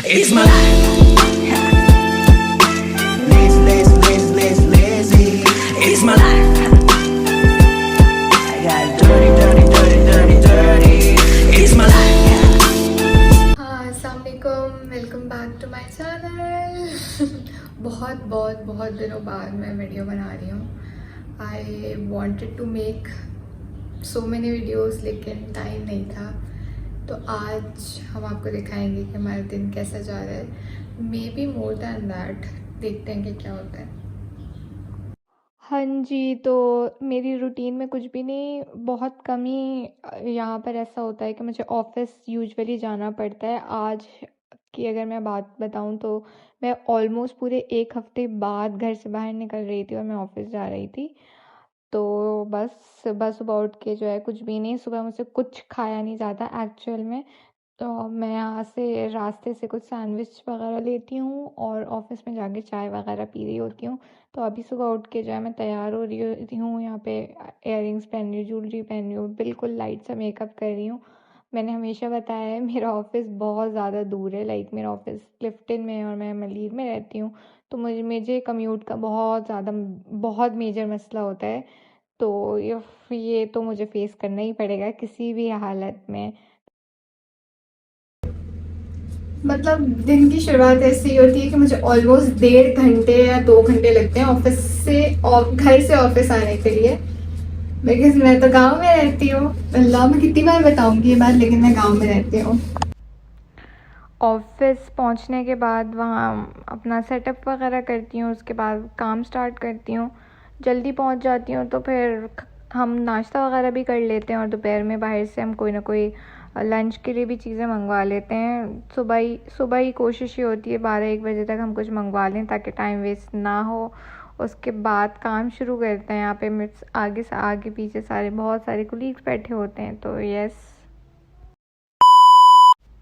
It's my life. Lazy, lazy, lazy, lazy, lazy. It's my life. I got dirty, dirty, dirty, dirty, dirty. It's my life. हाँ, अस्सलाम वालेकुम, welcome back to my channel. बहुत दिनों बाद मैं video बना रही हूँ। I wanted to make so many videos लेकिन टाइम नहीं था, तो आज हम आपको दिखाएंगे कि हमारा दिन कैसा जा रहा है। May be more than that, देखते हैं कि क्या होता है। हाँ जी, तो मेरी रूटीन में कुछ भी नहीं, बहुत कम ही यहाँ पर ऐसा होता है कि मुझे ऑफ़िस यूजुअली जाना पड़ता है। आज की अगर मैं बात बताऊँ तो मैं ऑलमोस्ट पूरे 1 हफ़्ते बाद घर से बाहर निकल रही थी और मैं ऑफ़िस जा रही थी। तो बस सुबह-सुबह उठ के जो है कुछ भी नहीं, सुबह मुझसे कुछ खाया नहीं जाता एक्चुअल में। तो मैं यहाँ से रास्ते से कुछ सैंडविच वगैरह लेती हूँ और ऑफ़िस में जाके चाय वगैरह पी रही होती हूँ। तो अभी सुबह उठ के जो है मैं तैयार हो रही हूँ, यहाँ पे इयररिंग्स पहन रही हूँ, ज्वेलरी पहन रही हूँ, बिल्कुल लाइट सा मेकअप कर रही हूँ। मैंने हमेशा बताया है मेरा ऑफ़िस बहुत ज़्यादा दूर है, लाइक मेरा ऑफ़िस क्लिफ्टन में है और मैं मलीर में रहती हूँ। तो मुझे कम्यूट का बहुत मेजर मसला होता है। तो ये तो मुझे फ़ेस करना ही पड़ेगा किसी भी हालत में। मतलब दिन की शुरुआत ऐसी होती है कि मुझे ऑलमोस्ट 1.5 घंटे या 2 घंटे लगते हैं घर से ऑफिस आने के लिए, बिकॉज मैं तो गांव में रहती हूँ। अल्लाह, मैं कितनी बार बताऊंगी ये बात, लेकिन मैं गांव में रहती हूँ। ऑफिस पहुंचने के बाद वहाँ अपना सेटअप वगैरह करती हूँ, उसके बाद काम स्टार्ट करती हूँ। जल्दी पहुंच जाती हूँ तो फिर हम नाश्ता वगैरह भी कर लेते हैं और दोपहर में बाहर से हम कोई ना कोई लंच के लिए भी चीज़ें मंगवा लेते हैं। सुबह ही कोशिश ये होती है 12-1 बजे तक हम कुछ मंगवा लें ताकि टाइम वेस्ट ना हो। उसके बाद काम शुरू करते हैं। यहाँ पे मेरे आगे से आगे पीछे बहुत सारे कोलीग्स बैठे होते हैं, तो यस।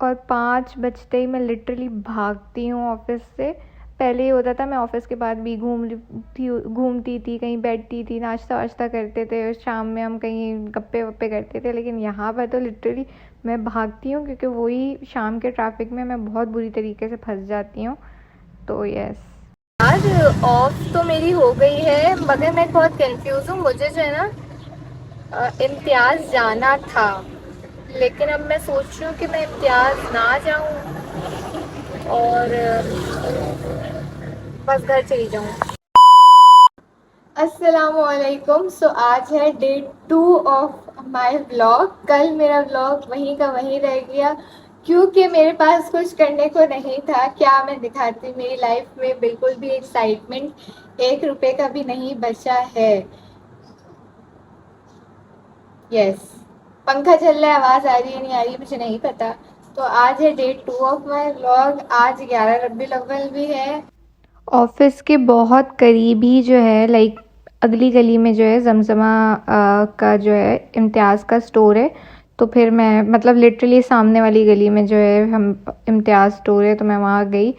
और 5 बजते ही मैं लिटरली भागती हूँ ऑफ़िस से। पहले ये होता था मैं ऑफ़िस के बाद भी घूमती थी, कहीं बैठती थी, नाश्ता वाश्ता करते थे और शाम में हम कहीं गप्पे-वप्पे करते थे। लेकिन यहाँ पर तो लिटरली मैं भागती हूँ क्योंकि वही शाम के ट्रैफ़िक में मैं बहुत बुरी तरीके से फँस जाती हूँ। तो यस। आज ऑफ तो मेरी हो गई है, मगर मैं बहुत कंफ्यूज हूँ। मुझे जो है ना इम्तियाज़ जाना था, लेकिन अब मैं सोच रही हूँ कि मैं इम्तियाज़ ना जाऊँ और बस घर चली जाऊँ। अस्सलामुअलैकुम। सो आज है डे 2 ऑफ माय व्लॉग। कल मेरा व्लॉग वहीं का वहीं रह गया क्योंकि मेरे पास कुछ करने को नहीं था। क्या मैं दिखाती, मेरी लाइफ में बिल्कुल भी एक्साइटमेंट 1 रुपये का भी नहीं बचा है। यस, पंखा चल रहा है, आवाज़ आ रही है नहीं आ रही है मुझे नहीं पता। तो आज है डे 2 ऑफ माय व्लॉग। आज 11 रबीउल अव्वल भी है। ऑफिस के बहुत करीब ही जो है, लाइक अगली गली में जो है जमजमा का जो है इम्तियाज़ का स्टोर है। तो फिर मैं मतलब लिटरली सामने वाली गली में जो है हम इम्तियाज़ स्टोर है, तो मैं वहाँ गई।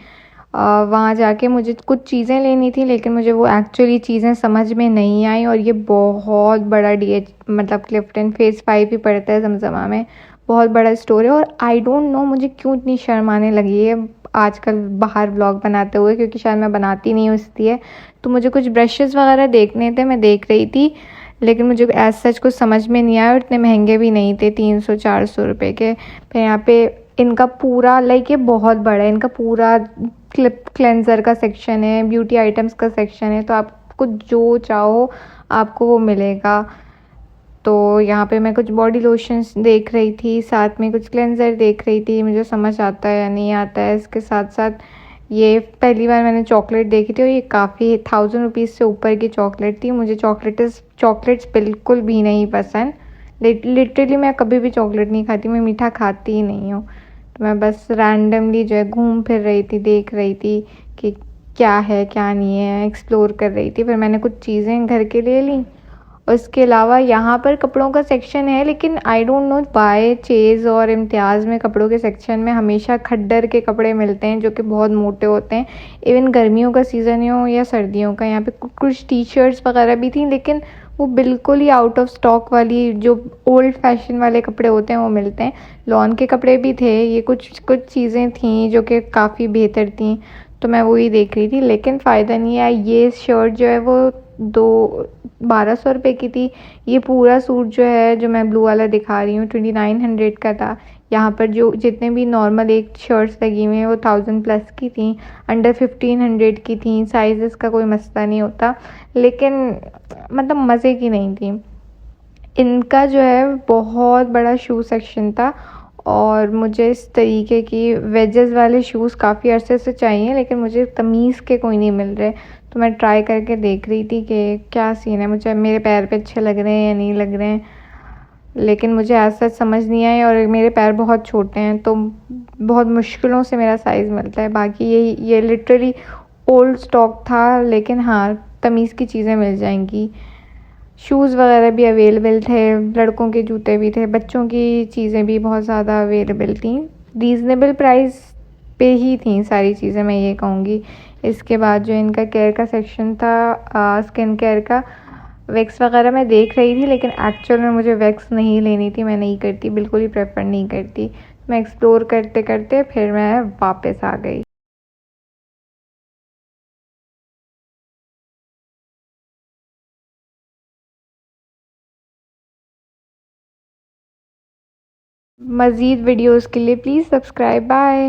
वहाँ जाके मुझे कुछ चीज़ें लेनी थी, लेकिन मुझे वो एक्चुअली चीज़ें समझ में नहीं आई। और ये बहुत बड़ा DH मतलब क्लिफ्टन फेज़ 5 ही पड़ता है जमजमा में, बहुत बड़ा स्टोर है। और आई डोंट नो मुझे क्यों इतनी शर्म आने लगी है आजकल बाहर व्लॉग बनाते हुए, क्योंकि शायद मैं बनाती नहीं हूँ इसलिए। तो मुझे कुछ ब्रशेज़ वगैरह देखने थे, मैं देख रही थी, लेकिन मुझे एज सच कुछ समझ में नहीं आया और इतने महंगे भी नहीं थे, 300-400 रुपये के। फिर यहाँ पे इनका पूरा लाइक ये बहुत बड़ा है, इनका पूरा क्लेंज़र का सेक्शन है, ब्यूटी आइटम्स का सेक्शन है, तो आपको जो चाहो आपको वो मिलेगा। तो यहाँ पे मैं कुछ बॉडी लोशंस देख रही थी, साथ में कुछ क्लेंज़र देख रही थी, मुझे समझ आता है या नहीं आता है। इसके साथ साथ ये पहली बार मैंने चॉकलेट देखी थी और ये काफ़ी 1000 रुपीज़ से ऊपर की चॉकलेट थी। मुझे चॉकलेट्स बिल्कुल भी नहीं पसंद। लिटरली मैं कभी भी चॉकलेट नहीं खाती, मैं मीठा खाती ही नहीं हूँ। तो मैं बस रैंडमली जो है घूम फिर रही थी, देख रही थी कि क्या है क्या नहीं है, एक्सप्लोर कर रही थी। फिर मैंने कुछ चीज़ें घर के ले ली। उसके अलावा यहाँ पर कपड़ों का सेक्शन है, लेकिन आई डोंट नो बाय चेज़ और इम्तियाज़ में कपड़ों के सेक्शन में हमेशा खड्डर के कपड़े मिलते हैं जो कि बहुत मोटे होते हैं। इवन गर्मियों का सीज़न हो या सर्दियों का, यहाँ पे कुछ टी शर्ट्स वगैरह भी थी, लेकिन वो बिल्कुल ही आउट ऑफ स्टॉक वाली जो ओल्ड फैशन वाले कपड़े होते हैं वो मिलते हैं। लॉन के कपड़े भी थे, ये कुछ कुछ चीज़ें थी जो कि काफ़ी बेहतर थी, तो मैं वही देख रही थी, लेकिन फ़ायदा नहीं आया। ये शर्ट जो है वो 1200 रुपये की थी। ये पूरा सूट जो है, जो मैं ब्लू वाला दिखा रही हूँ, 2900 का था। यहाँ पर जो जितने भी नॉर्मल एक शर्ट्स लगी हुई हैं वो 1000 प्लस की थी, अंडर 1500 की थी। साइज़ का कोई मसला नहीं होता, लेकिन मतलब मज़े की नहीं थी। इनका जो है बहुत बड़ा शू सेक्शन था, और मुझे इस तरीके की वेजेस वाले शूज़ काफ़ी अरसे से चाहिए, लेकिन मुझे तमीज़ के कोई नहीं मिल रहे। तो मैं ट्राई करके देख रही थी कि क्या सीन है, मुझे मेरे पैर पे अच्छे लग रहे हैं या नहीं लग रहे हैं, लेकिन मुझे ऐसा समझ नहीं आया। और मेरे पैर बहुत छोटे हैं, तो बहुत मुश्किलों से मेरा साइज़ मिलता है। बाकी ये लिटरली ओल्ड स्टॉक था, लेकिन हाँ, तमीज़ की चीज़ें मिल जाएंगी। शूज़ वगैरह भी अवेलेबल थे, लड़कों के जूते भी थे, बच्चों की चीज़ें भी बहुत ज़्यादा अवेलेबल थी। रीज़नेबल प्राइस पे ही थी सारी चीज़ें, मैं ये कहूँगी। इसके बाद जो इनका केयर का सेक्शन था, स्किन केयर का, वैक्स वगैरह मैं देख रही थी, लेकिन एक्चुअल में मुझे वैक्स नहीं लेनी थी, मैं नहीं करती, बिल्कुल ही प्रेफर नहीं करती। मैं एक्सप्लोर करते करते फिर मैं वापस आ गई। मज़ीद वीडियोज़ के लिए प्लीज़ सब्सक्राइब। बाय।